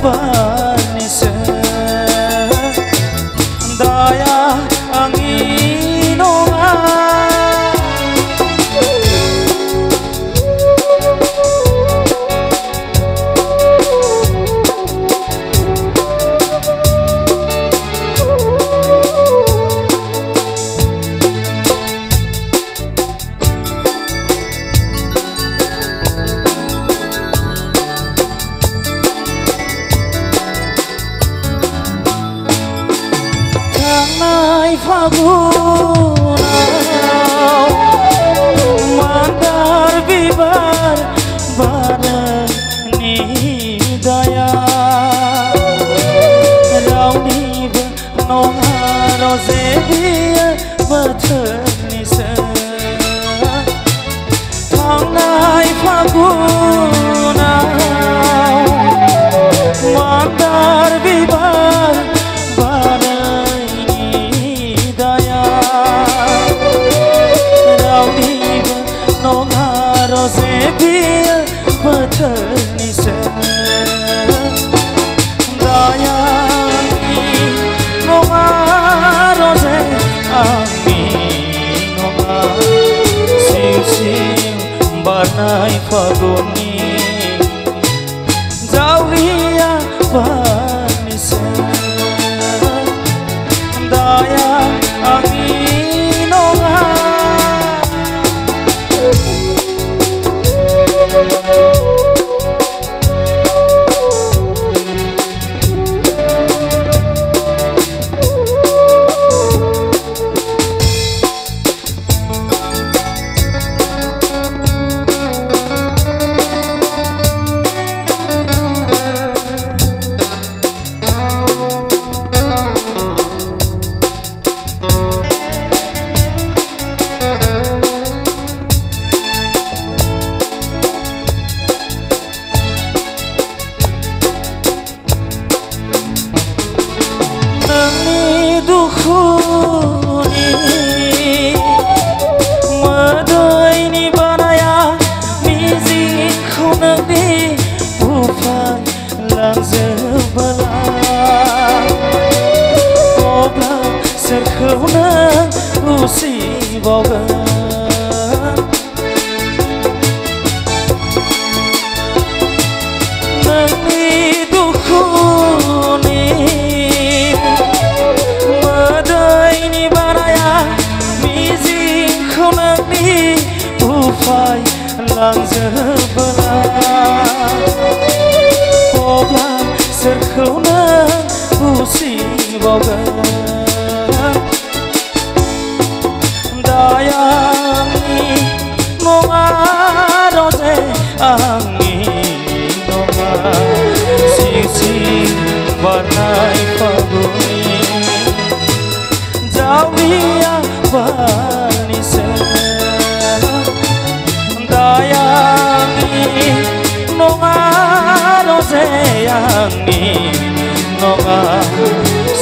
panise daya angin Fagunau mandar bibar bareng ni daya rauni benong rozebia baternisa tangnai Fagunau mandar bibar Rozebia baternisa daya nonga rose angin nonga sim barnai faguni jaulia panisa daya angin nonga lang sebelah oblang serkuna usi boga dayangi nonga rose angin nonga sisi warnai paguni jauhia panise dayangi nonga rose angin nonga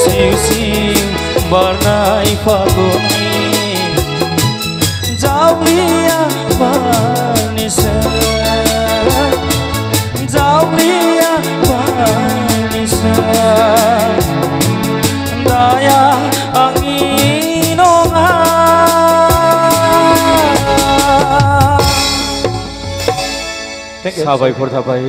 sisi warnai paguni jauhia panise jauhia panise daya angin nonga साबायखर थाबाय।